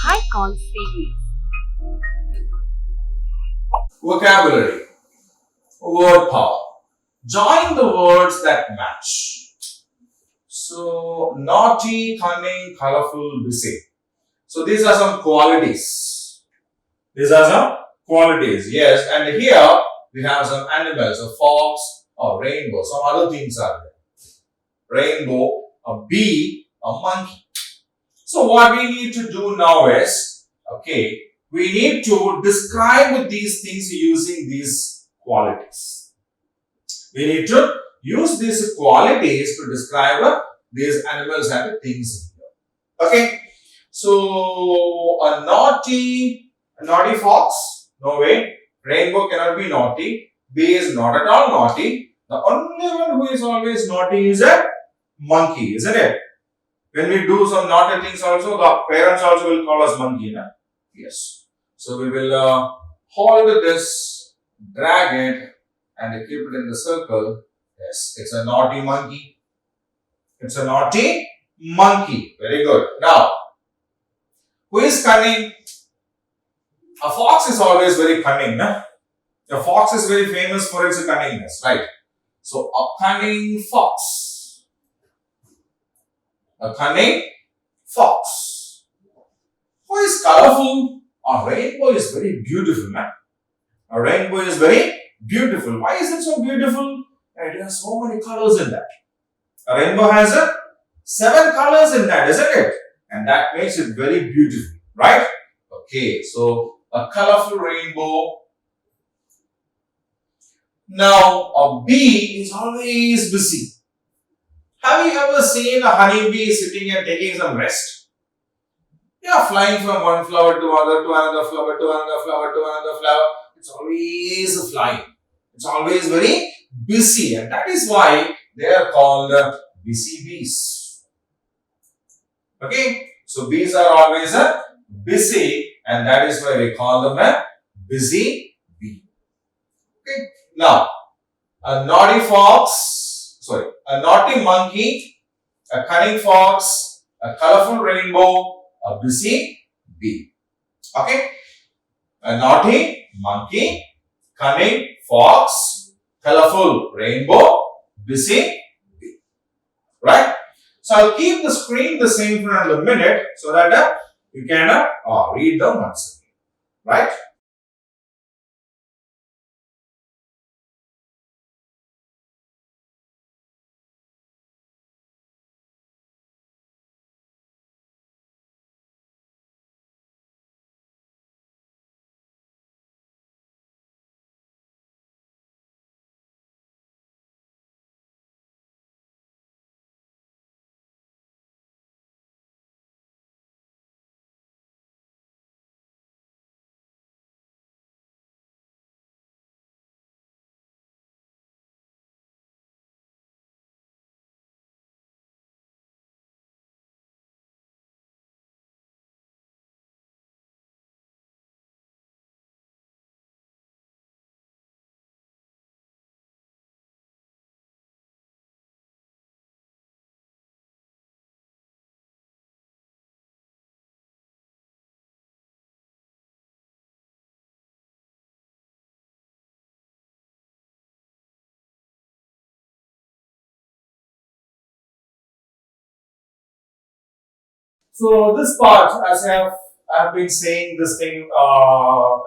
high call series. Vocabulary. Word power. Join the words that match. So, naughty, cunning, colorful, busy. So, these are some qualities. Yes, and here we have some animals, a fox, a rainbow, some other things are there. Rainbow, a bee, a monkey. So, what we need to do now is, we need to describe these things using these qualities. We need to use these qualities to describe these animals and the things here. Okay. So a naughty fox, no way. Rainbow cannot be naughty. Bee is not at all naughty. The only one who is always naughty is a monkey, isn't it? When we do some naughty things also, the parents also will call us monkey, na? Yes. So we will hold this, drag it, and keep it in the circle. Yes, it's a naughty monkey. It's a naughty monkey. Very good. Now, who is cunning? A fox is always very cunning. Na? A fox is very famous for its cunningness, right? So, a cunning fox. A cunning fox. Who is colorful? A rainbow is very beautiful. Na? A rainbow is very beautiful. Why is it so beautiful? It has so many colors in that. A rainbow has 7 colors in that, isn't it? And that makes it very beautiful, right? Okay, so a colorful rainbow. Now, a bee is always busy. Have you ever seen a honeybee sitting and taking some rest? Yeah, flying from one flower to another, to another flower, to another flower, to another flower. It's always flying. It's always very busy, and that is why they are called busy bees. Okay, so bees are always busy, and that is why we call them a busy bee. Okay, now a naughty monkey, a cunning fox, a colorful rainbow, a busy bee. Okay, a naughty monkey, cunning fox, colorful rainbow, busy bee. Right? So I'll keep the screen the same for another minute so that you can read them once again. Right? So this part, as I have been saying this thing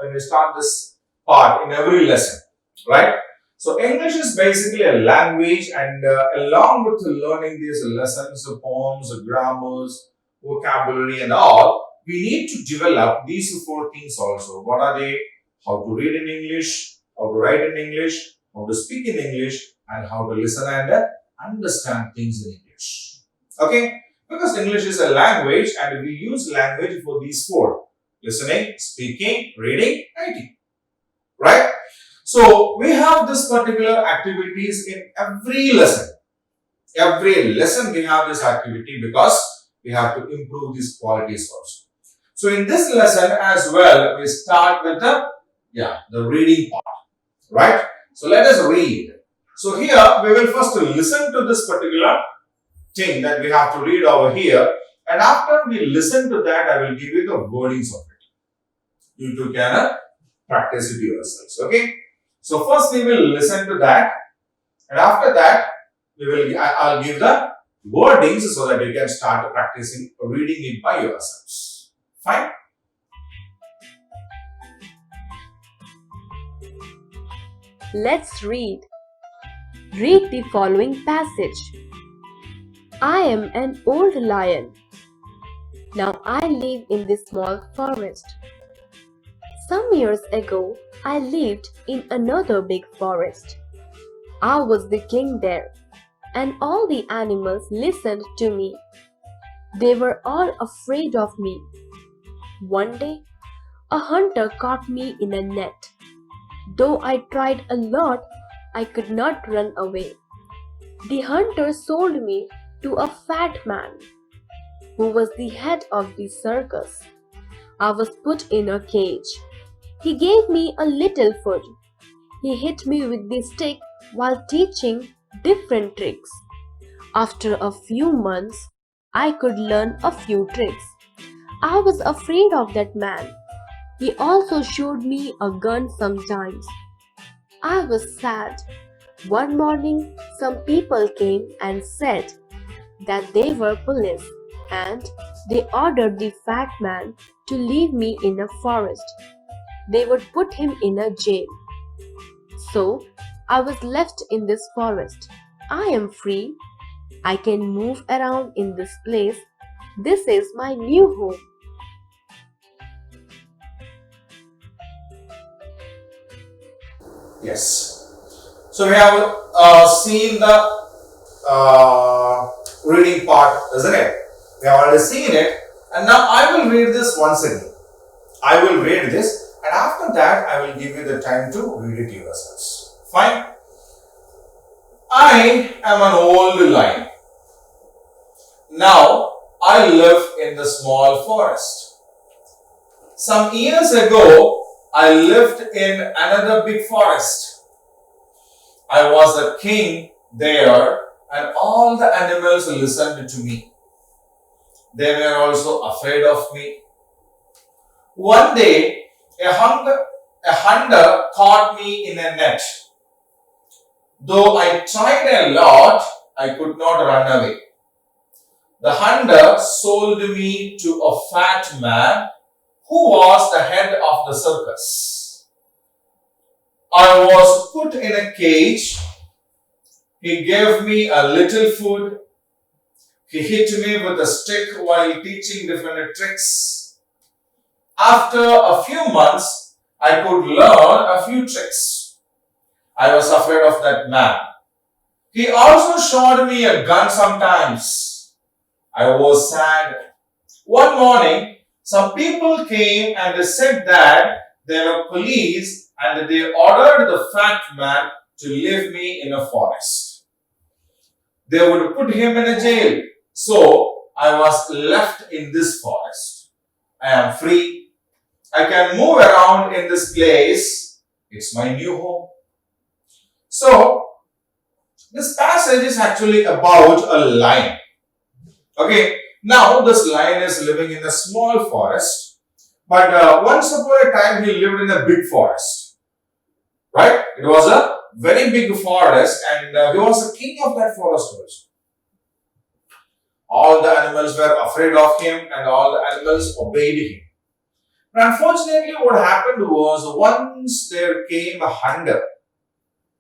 when we start this part in every lesson, right? So English is basically a language, and along with learning these lessons, poems, grammars, vocabulary, and all, we need to develop these 4 things also. What are they? How to read in English, how to write in English, how to speak in English, and how to listen and understand things in English. Okay? Because English is a language, and we use language for these 4: listening, speaking, reading, writing. Right? So we have this particular activities in every lesson. Every lesson we have this activity because we have to improve these qualities also. So in this lesson as well, we start with the reading part. Right? So let us read. So here we will first listen to this particular thing that we have to read over here, And after we listen to that, I will give you the wordings of it. You two can practice it yourselves. Okay. So first we will listen to that, and after that I'll give the wordings so that you can start practicing reading it by yourselves. Fine. Let's read. Read the following passage. I am an old lion. Now I live in this small forest. Some years ago, I lived in another big forest. I was the king there, and all the animals listened to me. They were all afraid of me. One day, a hunter caught me in a net. Though I tried a lot, I could not run away. The hunter sold me to a fat man who was the head of the circus. I was put in a cage. He gave me a little food. He hit me with the stick while teaching different tricks. After a few months, I could learn a few tricks. I was afraid of that man. He also showed me a gun sometimes. I was sad. One morning, some people came and said that they were police, and they ordered the fat man to leave me in a forest. They would put him in a jail. So I was left in this forest. I am free. I can move around in this place. This is my new home. Yes. So we have seen the reading part, isn't it? We have already seen it, and now I will read this once again. I will read this, and after that I will give you the time to read it yourselves. Fine. I am an old lion. Now I live in the small forest. Some years ago, I lived in another big forest. I was a king there, and all the animals listened to me. They were also afraid of me. One day, a hunter caught me in a net. Though I tried a lot, I could not run away. The hunter sold me to a fat man who was the head of the circus. I was put in a cage. He gave me a little food. He hit me with a stick while teaching different tricks. After a few months, I could learn a few tricks. I was afraid of that man. He also showed me a gun sometimes. I was sad. One morning, some people came and they said that they were police and they ordered the fat man to leave me in a forest. They would put him in a jail. So I was left in this forest. I am free. I can move around in this place. It's my new home. So this passage is actually about a lion. Okay, now this lion is living in a small forest, but once upon a time he lived in a big forest. Right? It was a very big forest, and he was the king of that forest also. All the animals were afraid of him, and all the animals obeyed him. But unfortunately, what happened was once there came a hunter.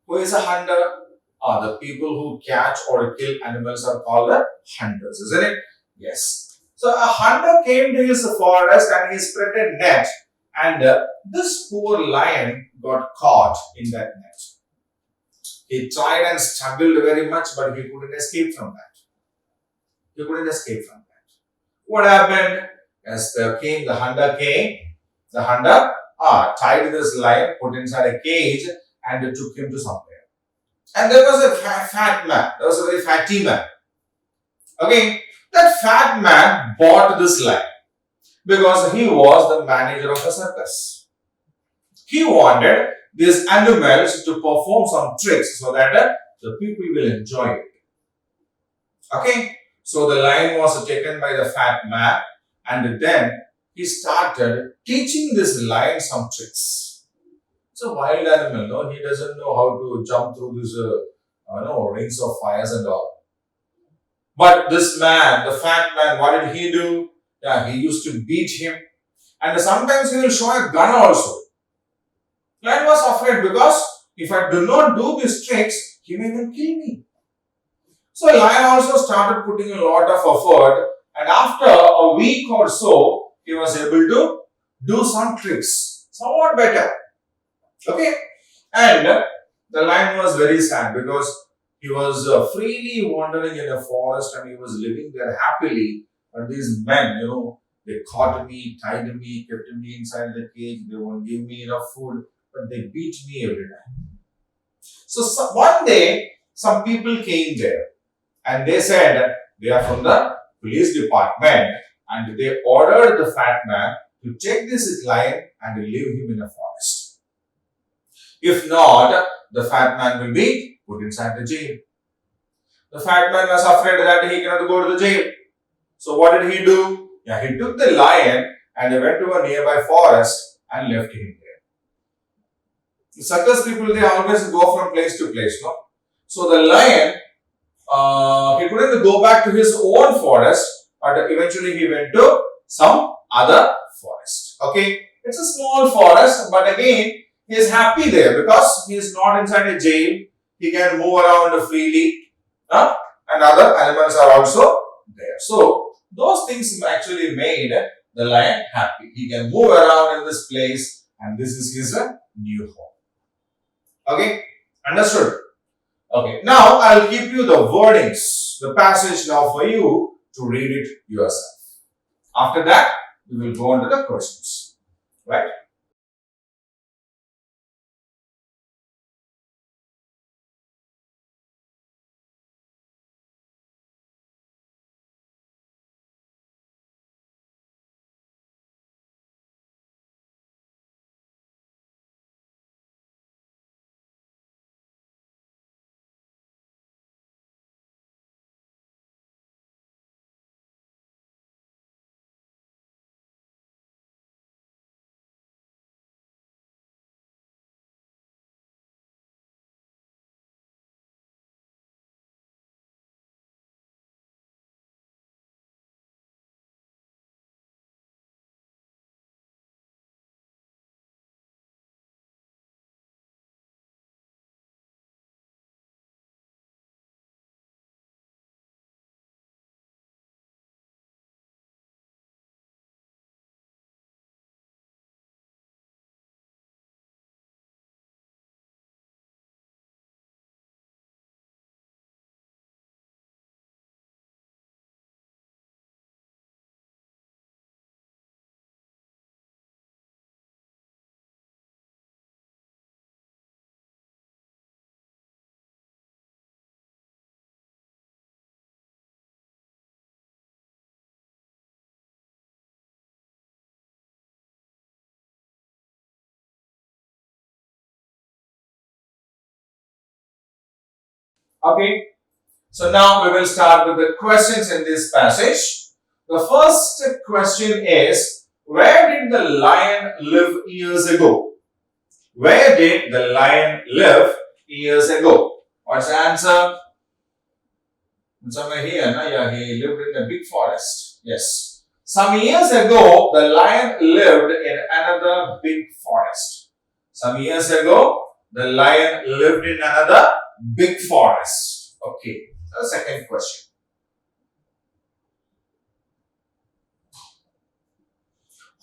Who is a hunter? The people who catch or kill animals are called the hunters, isn't it? Yes. So a hunter came to his forest and he spread a net, and this poor lion got caught in that net. He tried and struggled very much, but he couldn't escape from that. He couldn't escape from that. What happened? As the hunter came, the hunter tied this lion, put inside a cage, and took him to somewhere. And there was a fat man. There was a very fatty man. Okay, that fat man bought this lion because he was the manager of a circus. He wanted these animals to perform some tricks so that the people will enjoy it. Okay, So the lion was taken by the fat man, and then he started teaching this lion some tricks. It's a wild animal, no? He doesn't know how to jump through these rings of fires and all. But this man, the fat man, what did he do? Yeah, he used to beat him, and sometimes he will show a gun also. Lion was afraid because if I do not do these tricks, he may even kill me. So Lion also started putting a lot of effort, and after a week or so, he was able to do some tricks, somewhat better. Okay, and the lion was very sad because he was freely wandering in a forest and he was living there happily. But these men, they caught me, tied me, kept me inside the cage. They won't give me enough food, but they beat me every time. So one day, some people came there and they said they are from the police department and they ordered the fat man to take this lion and leave him in a forest. If not, the fat man will be put inside the jail. The fat man was afraid that he cannot go to the jail. So what did he do? Yeah, he took the lion and he went to a nearby forest and left him there. The circus people, they always go from place to place, no? So the lion, he couldn't go back to his own forest, but eventually he went to some other forest. Okay, it's a small forest, but again, he is happy there because he is not inside a jail. He can move around freely, and other animals are also there. So those things actually made the lion happy. He can move around in this place, and this is his new home. Okay, understood? Okay, now I'll give you the wordings, the passage now for you to read it yourself. After that, we will go on to the questions. Right? Okay, so now we will start with the questions in this passage. The first question is, where did the lion live years ago? Where did the lion live years ago? What's the answer? Somewhere here, no? Yeah, he lived in a big forest. Yes. Some years ago, the lion lived in another big forest. Some years ago, the lion lived in another big forest. Okay. The second question.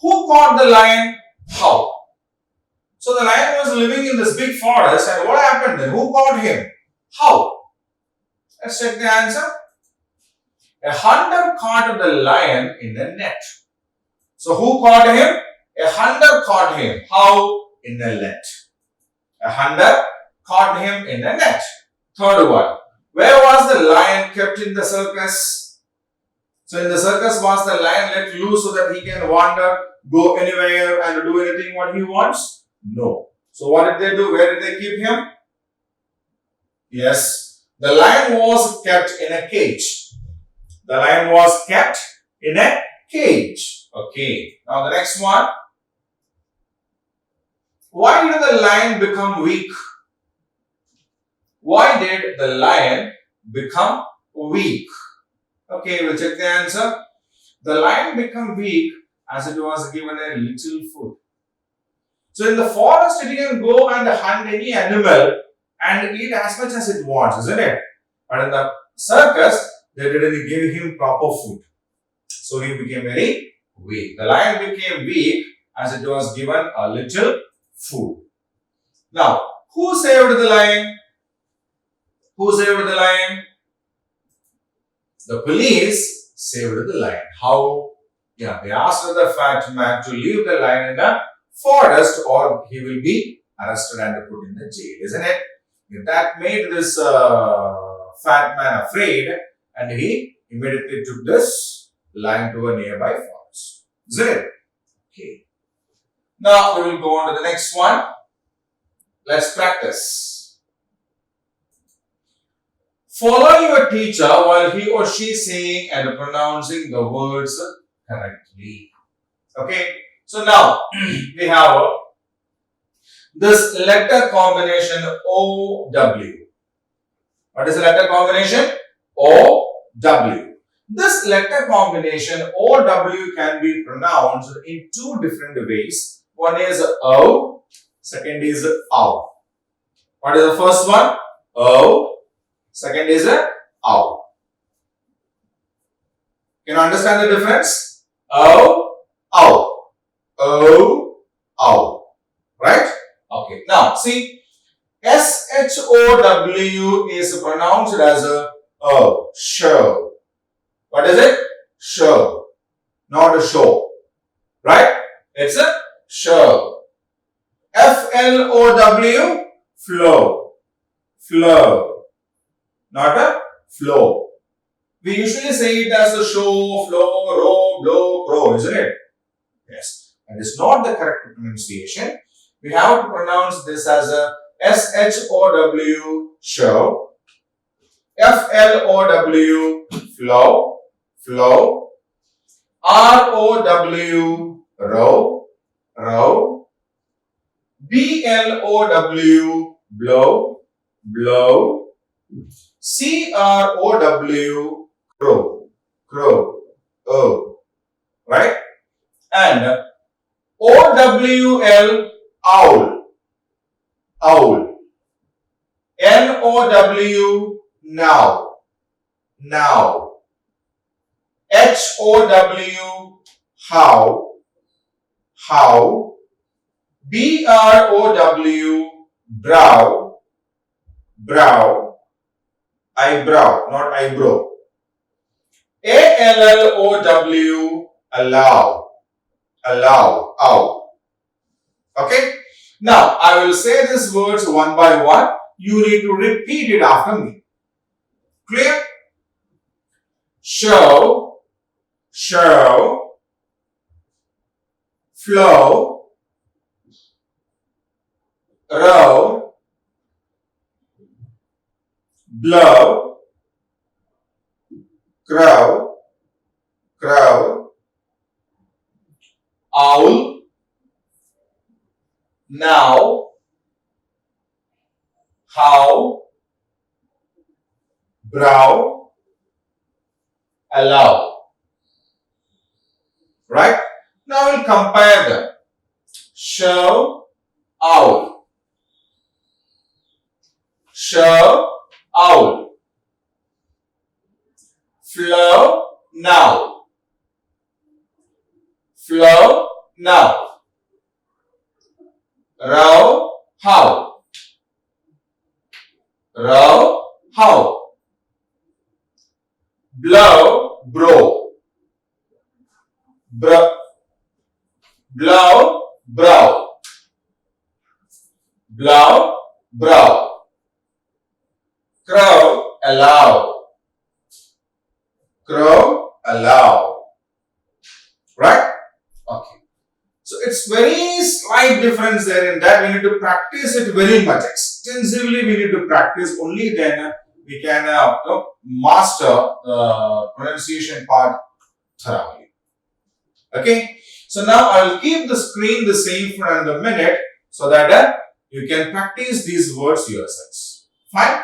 Who caught the lion? How? So the lion was living in this big forest, and what happened then? Who caught him? How? Let's check the answer. A hunter caught the lion in a net. So who caught him? A hunter caught him. How? In a net. A hunter caught him in a net. Third one. Where was the lion kept in the circus? So in the circus, was the lion let loose so that he can wander, go anywhere and do anything what he wants? No. So what did they do? Where did they keep him? Yes. The lion was kept in a cage. The lion was kept in a cage. Okay. Now the next one. Why did the lion become weak? Why did the lion become weak? Okay, we'll check the answer. The lion became weak as it was given a little food. So in the forest, it can go and hunt any animal and eat as much as it wants, isn't it? But in the circus, they didn't give him proper food. So he became very weak. The lion became weak as it was given a little food. Now, who saved the lion? Who saved the lion? The police saved the lion. How? Yeah, they asked the fat man to leave the lion in the forest or he will be arrested and put in the jail, isn't it? That made this fat man afraid and he immediately took this lion to a nearby forest. Isn't it? Okay. Now we will go on to the next one. Let's practice. Follow your teacher while he or she saying and pronouncing the words correctly. Okay. So now we have this letter combination OW. What is the letter combination? OW. This letter combination OW can be pronounced in two different ways. One is O, second is OW. What is the first one? O, second is OW. Can you understand the difference? O, OW. O, OW. Right? Okay. Now, see, SHOW is pronounced as a O, show. What is it? Show. Not a show. Right? It's a show. FLOW, flow. Flow. Not a flow. We usually say it as a show, flow, row, blow, crow, isn't it? Yes. That is not the correct pronunciation. We have to pronounce this as a SHOW, show, FLOW, flow, flow, ROW, row, row, BLOW, blow, blow, CROW, crow, crow, O, right? And OWL, owl, owl. NOW, now, now. HOW, how, how. BROW, brow, brow. Eyebrow, not eyebrow. ALLOW, allow, allow, ow. Okay? Now, I will say these words one by one. You need to repeat it after me. Clear? Show, show, flow, row, blow, crow, crow, owl, now, how, brow, allow. Right? Now we'll compare them. Show, owl. Show, owl. Flow, now. Flow, now. Row, how. Row, how. Blow, bro. Blow, brow. Blow, brow. Crow, allow. Crow, allow. Right? Okay. So it's very slight difference there in that we need to practice it very much. Extensively we need to practice, only then we can master the pronunciation part thoroughly. Okay. So now I will keep the screen the same for another minute so that you can practice these words yourselves. Fine.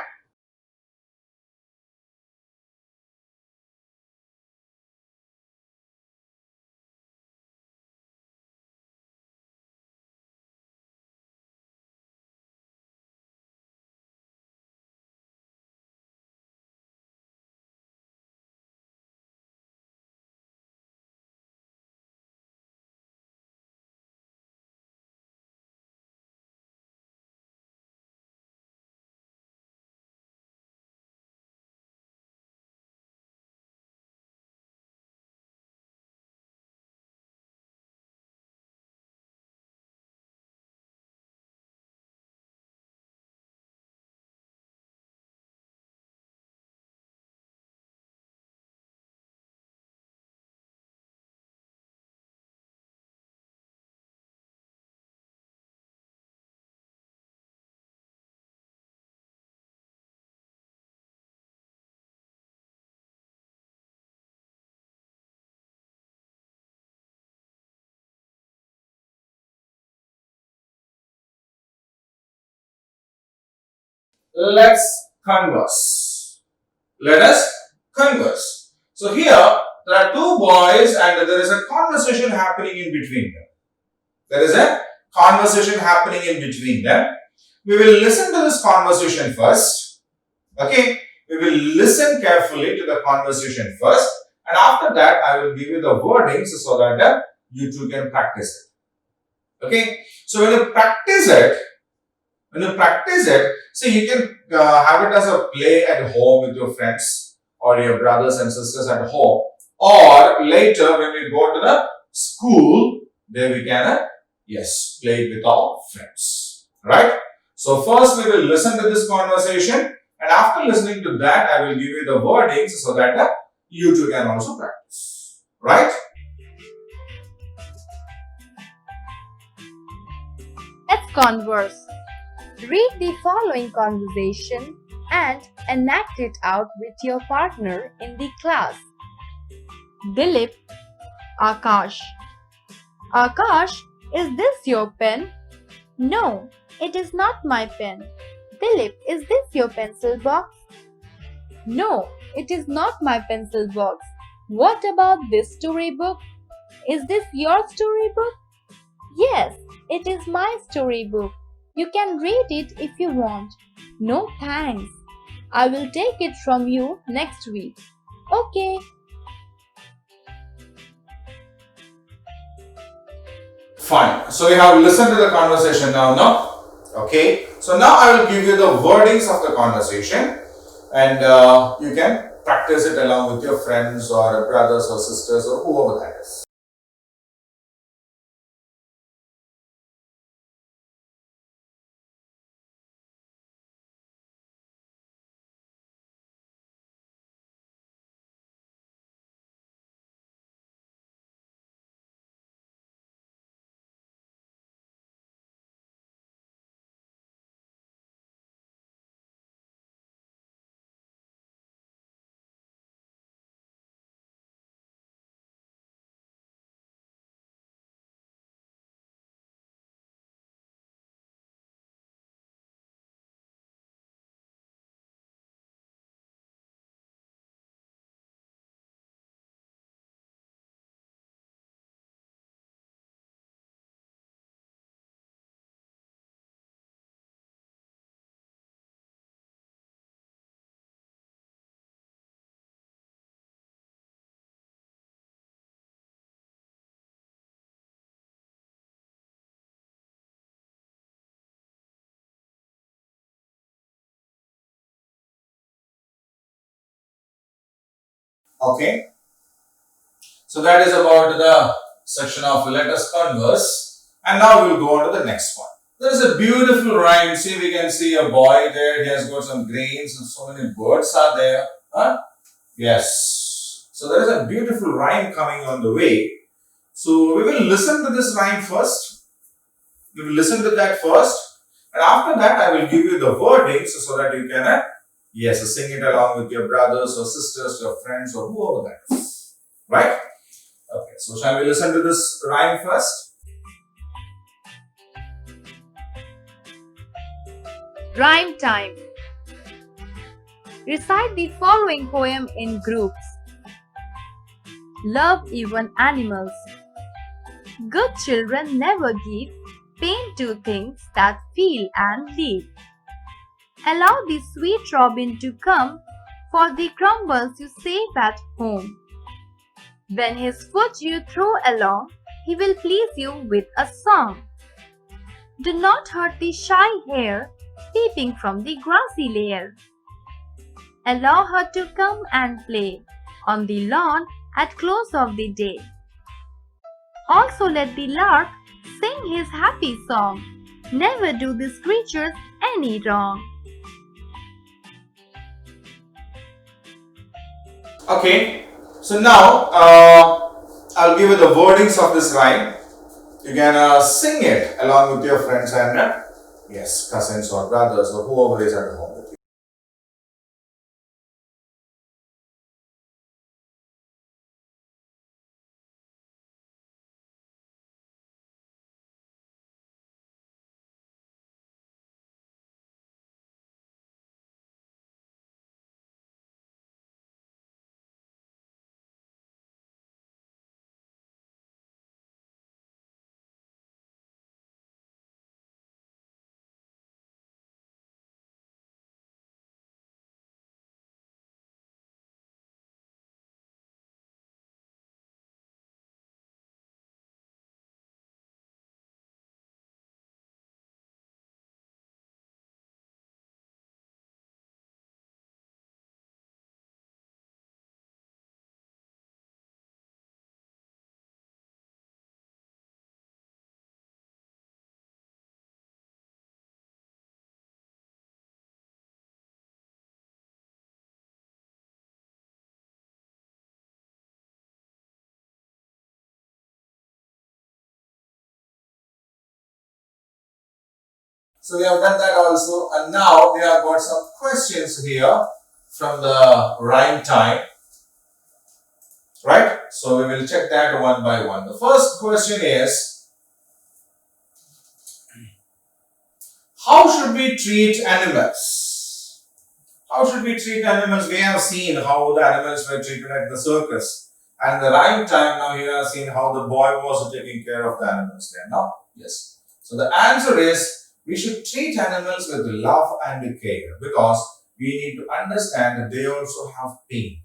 Let's converse. Let us converse. So here there are two boys and there is a conversation happening in between them. There is a conversation happening in between them. We will listen to this conversation first. Okay. We will listen carefully to the conversation first. And after that, I will give you the wordings so that you two can practice it. Okay. So when you practice it, see, you can have it as a play at home with your friends or your brothers and sisters at home. Or later, when we go to the school, there we can, yes, play it with our friends. Right? So, first we will listen to this conversation. And after listening to that, I will give you the wordings so that you two can also practice. Right? Let's converse. Read the following conversation and enact it out with your partner in the class. Dilip, Akash. Akash, is this your pen? No, it is not my pen. Dilip, is this your pencil box? No, it is not my pencil box. What about this storybook? Is this your storybook? Yes, it is my storybook. You can read it if you want. No thanks. I will take it from you next week. Okay. Fine. So you have listened to the conversation now, no? Okay. So now I will give you the wordings of the conversation and you can practice it along with your friends or brothers or sisters or whoever that is. Okay. So that is about the section of let us converse. And now we'll go on to the next one. There is a beautiful rhyme. See, we can see a boy there. He has got some grains and so many birds are there. Huh? Yes. So there is a beautiful rhyme coming on the way. So we will listen to this rhyme first. We will listen to that first. And after that, I will give you the wordings so that you can Yes, so sing it along with your brothers or sisters, your friends or whoever that is. Right? Okay, so shall we listen to this rhyme first? Rhyme time. Recite the following poem in groups. Love even animals. Good children never give pain to things that feel and live. Allow the sweet robin to come for the crumbles you save at home. When his foot you throw along, he will please you with a song. Do not hurt the shy hare peeping from the grassy lair. Allow her to come and play on the lawn at close of the day. Also let the lark sing his happy song. Never do these creatures any wrong. Okay, so now I'll give you the wordings of this rhyme. You can sing it along with your friends and yes, cousins or brothers or whoever is at home with you. So we have done that also, and now we have got some questions here from the rhyme time, right? So we will check that one by one. The first question is, how should we treat animals? How should we treat animals? We have seen how the animals were treated at the circus. And the rhyme time, now you have seen how the boy was taking care of the animals there. Now, yes. So the answer is, we should treat animals with love and care because we need to understand that they also have pain.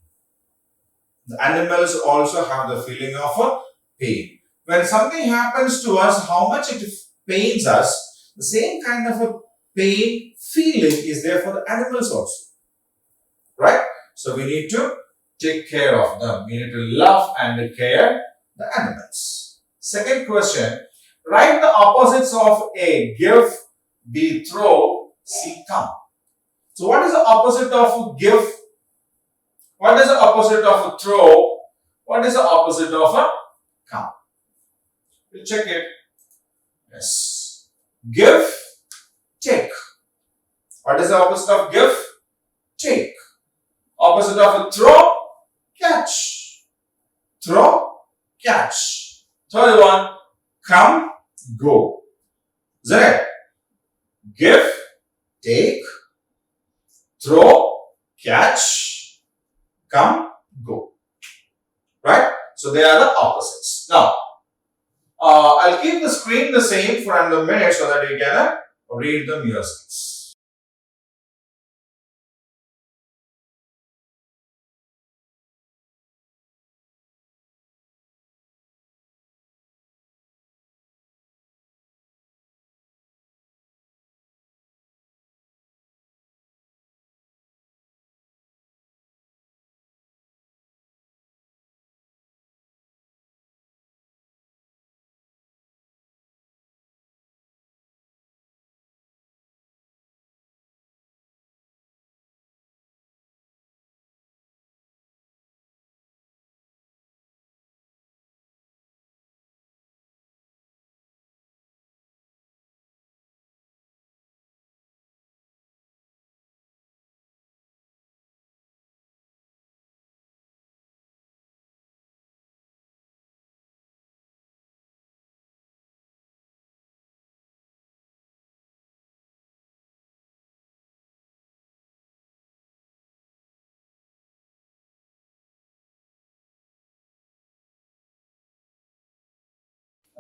The animals also have the feeling of a pain. When something happens to us, how much it pains us, the same kind of a pain feeling is there for the animals also. Right? So we need to take care of them. We need to love and care the animals. Second question, write the opposites of a give, be, throw, see, come. So what is the opposite of give? What is the opposite of a throw? What is the opposite of a come? We'll check it. Yes. Give, take. What is the opposite of give? Take. Opposite of a throw? Catch. Throw, catch. Third one, come, go. Is that it? Give, take, throw, catch, come, go. Right? So they are the opposites. Now, I'll keep the screen the same for another minute so that you can read them yourselves.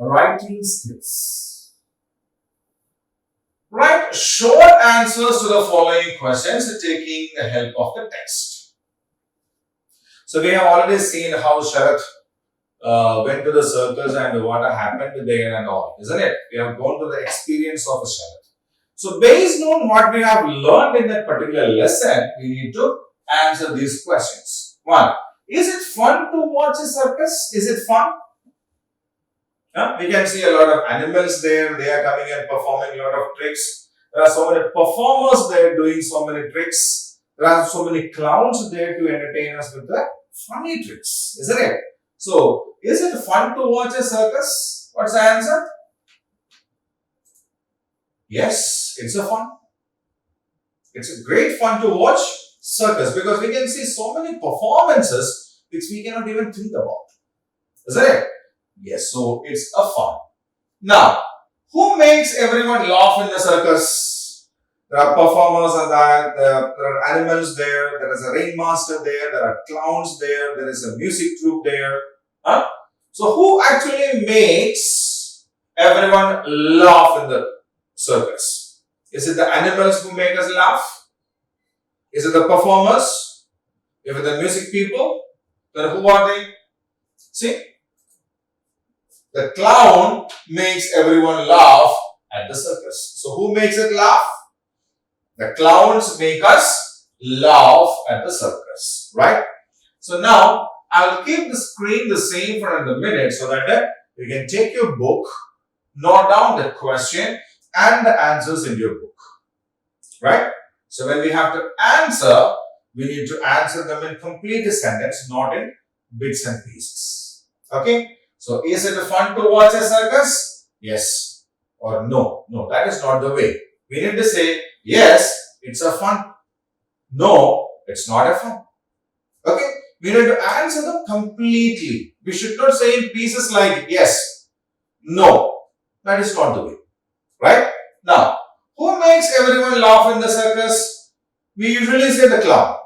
Writing skills. Write short answers to the following questions taking the help of the text. So we have already seen how Sharath went to the circus and what happened there and all, isn't it? We have gone to the experience of a Sharath. So based on what we have learned in that particular lesson, we need to answer these questions. One, is it fun to watch a circus? Is it fun? We can see a lot of animals there. They are coming and performing a lot of tricks. There are so many performers there doing so many tricks. There are so many clowns there to entertain us with the funny tricks, isn't it? So, is it fun to watch a circus? What's the answer? Yes, it's a fun. It's a great fun to watch circus because we can see so many performances which we cannot even think about. Isn't it? Yes, so it's a fun. Now, who makes everyone laugh in the circus? There are performers and there are animals there, there is a ringmaster there are clowns there is a music troupe there. Huh? So, who actually makes everyone laugh in the circus? Is it the animals who make us laugh? Is it the performers? Is it the music people? Then who are they? See? The clown makes everyone laugh at the circus. So who makes it laugh? The clowns make us laugh at the circus, right? So now I'll keep the screen the same for another minute so that you can take your book, note down the question and the answers in your book, right? So when we have to answer, we need to answer them in complete sentence, not in bits and pieces. Okay? So, is it fun to watch a circus? Yes or no? No, that is not the way. We need to say, yes, it's a fun. No, it's not a fun. Okay? We need to answer them completely. We should not say in pieces like yes, no. That is not the way. Right? Now, who makes everyone laugh in the circus? We usually say the clown.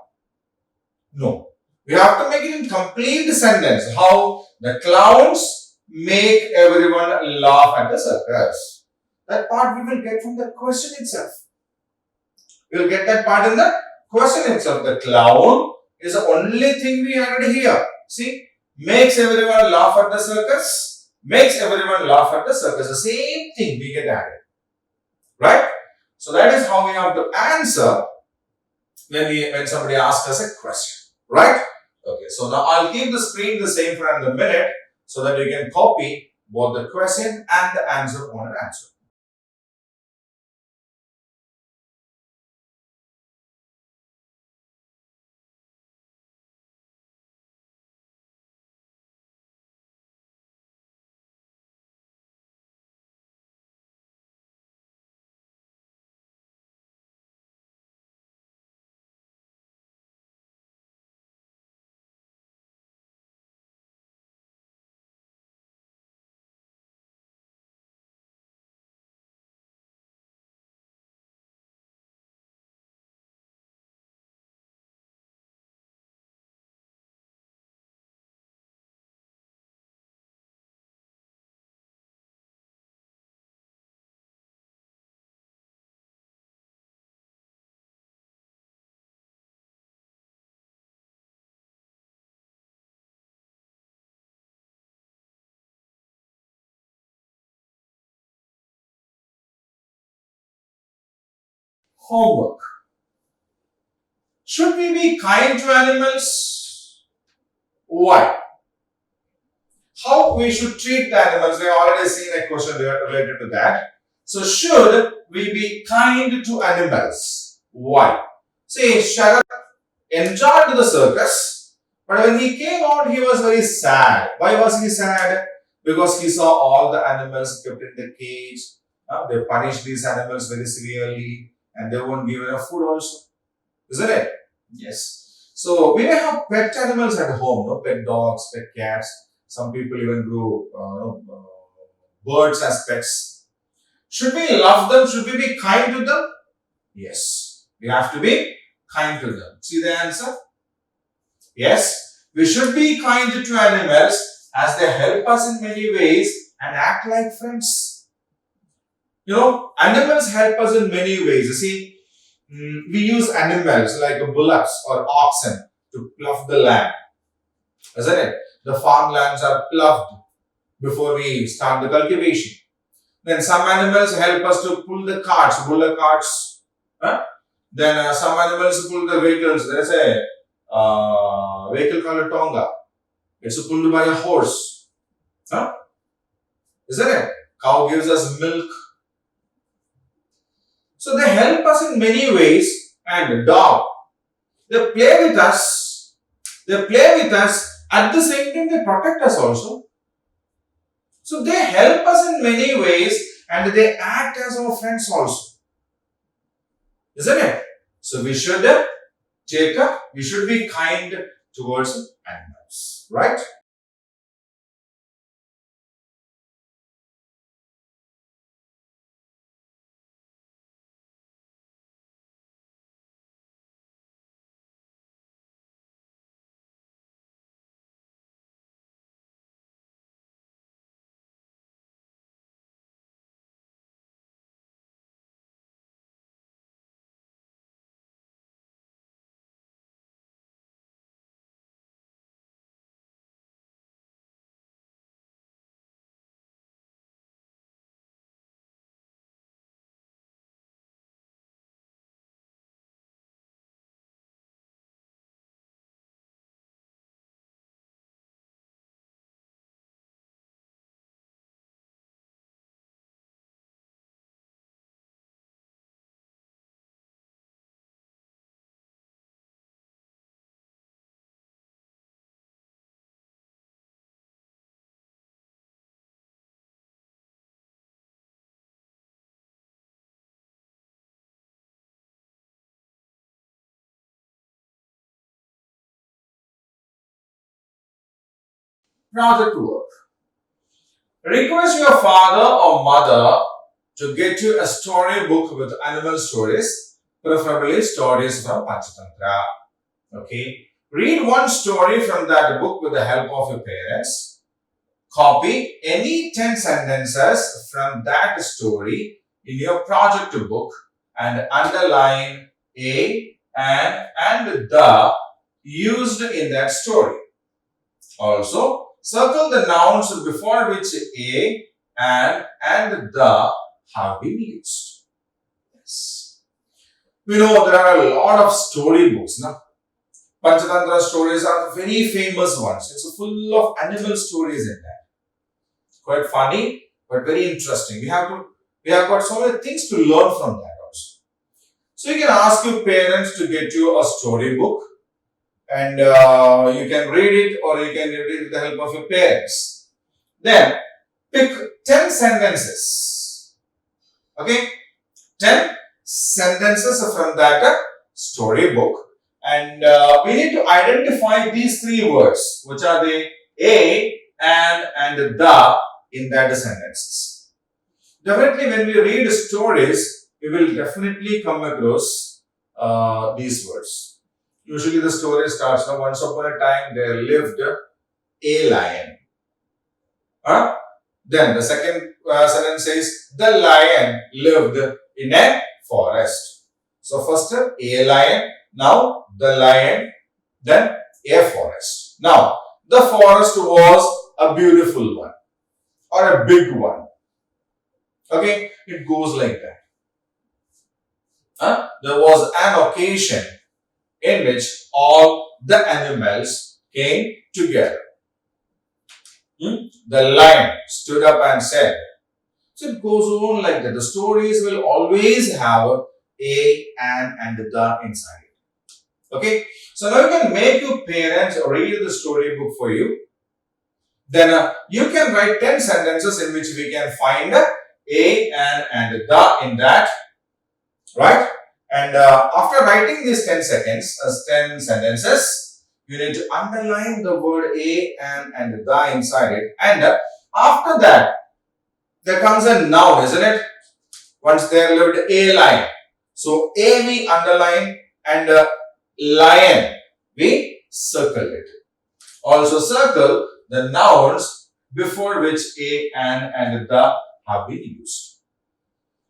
No. We have to make it in complete sentence. How the clowns make everyone laugh at the circus. That part we will get from the question itself. We will get that part in the question itself. The clown is the only thing we added here. See, makes everyone laugh at the circus. Makes everyone laugh at the circus. The same thing we get added. Right? So that is how we have to answer when somebody asks us a question. Right? Okay, so now I'll keep the screen the same for another minute so that you can copy both the question and the answer on an answer. Homework. Should we be kind to animals? Why? How we should treat the animals? We have already seen a question related to that. So, should we be kind to animals? Why? See, Sharat enjoyed the circus, but when he came out, he was very sad. Why was he sad? Because he saw all the animals kept in the cage. They punished these animals very severely and they won't give enough food also. Isn't it? Yes. So we may have pet animals at home, no? Pet dogs, pet cats. Some people even grow birds as pets. Should we love them? Should we be kind to them? Yes. We have to be kind to them. See the answer? Yes. We should be kind to animals as they help us in many ways and act like friends. Animals help us in many ways. You see, we use animals like bullocks or oxen to plough the land, isn't it? The farmlands are ploughed before we start the cultivation. Then some animals help us to pull the carts, bullock carts. Huh? Then some animals pull the vehicles. There is a vehicle called a tonga. It's pulled by a horse. Huh? Isn't it? Cow gives us milk. So they help us in many ways. And the dog, they play with us. They play with us. At the same time, they protect us also. So they help us in many ways and they act as our friends also. Isn't it? So we should be kind towards animals. Right? Project work. Request your father or mother to get you a storybook with animal stories, preferably stories from Panchatantra. Okay. Read one story from that book with the help of your parents. Copy any 10 sentences from that story in your project book and underline a and the used in that story. Also, circle the nouns before which a and the have been used. Yes. We know there are a lot of storybooks. No? Panchatantra stories are very famous ones. It's full of animal stories in that. Quite funny, but very interesting. We have got so many things to learn from that also. So you can ask your parents to get you a storybook and you can read it or you can read it with the help of your parents. Then pick 10 sentences. Okay? 10 sentences from that storybook. And we need to identify these three words, which are the a and the in that sentences. Definitely, when we read stories, we will definitely come across these words. Usually, the story starts now. Once upon a time, there lived a lion. Then the second sentence says the lion lived in a forest. So first a lion, now the lion, then a forest. Now the forest was a beautiful one or a big one. Okay, it goes like that. There was an occasion in which all the animals came together. The lion stood up and said. So it goes on like that. The stories will always have a and the inside it. Okay. So now you can make your parents read the storybook for you. Then you can write 10 sentences in which we can find a and the in that. Right? And after writing these 10 sentences, you need to underline the word a and the inside it. And after that, there comes a noun, isn't it? Once there lived a lion. So a we underline and lion we circle it. Also circle the nouns before which a, an, and the have been used.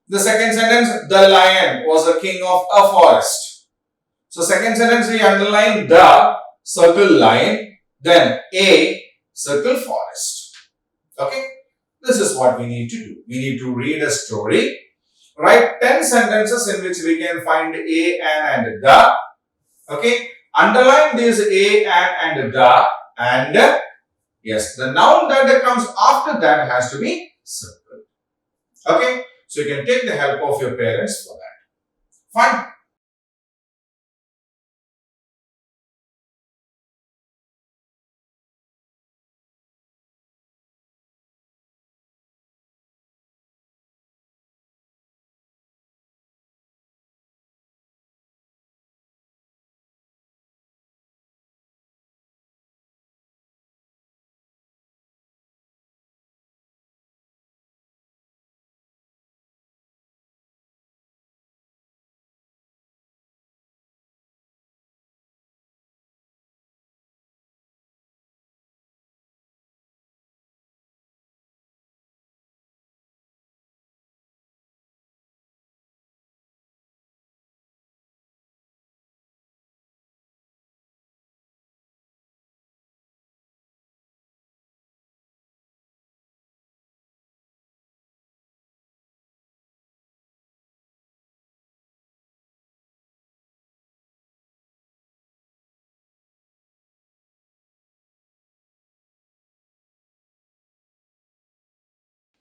The second sentence, the lion was the king of a forest. So second sentence, we underline the, circle lion, then a, circle forest. Okay, this is what we need to do. We need to read a story, write 10 sentences in which we can find a, an, and the. Okay, underline this a, an, and the, and yes, the noun that comes after that has to be circled. Okay, so you can take the help of your parents for that. Fine.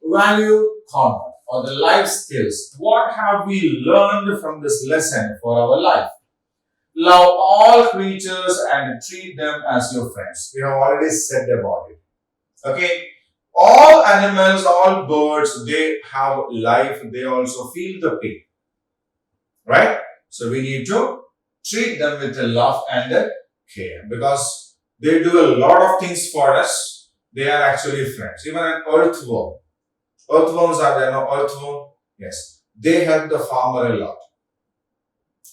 Value corner or the life skills. What have we learned from this lesson for our life? Love all creatures and treat them as your friends. We have already said about it. Okay. All animals, all birds, they have life. They also feel the pain. Right? So we need to treat them with a love and a care because they do a lot of things for us. They are actually friends. Even an earthworm. Earthworms are there, no? Earthworm, yes. They help the farmer a lot.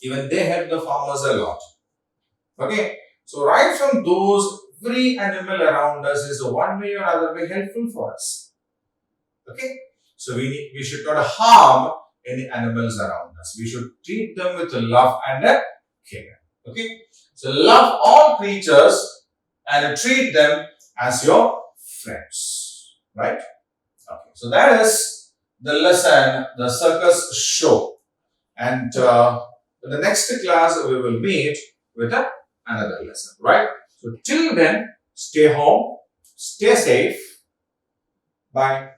Even they help the farmers a lot. Okay. So right from those, every animal around us is one way or other way helpful for us. Okay. So we should not harm any animals around us. We should treat them with love and care. Okay. So love all creatures and treat them as your friends. Right? Okay, so that is the lesson, the circus show. And in the next class, we will meet with another lesson, right? So till then, stay home, stay safe. Bye.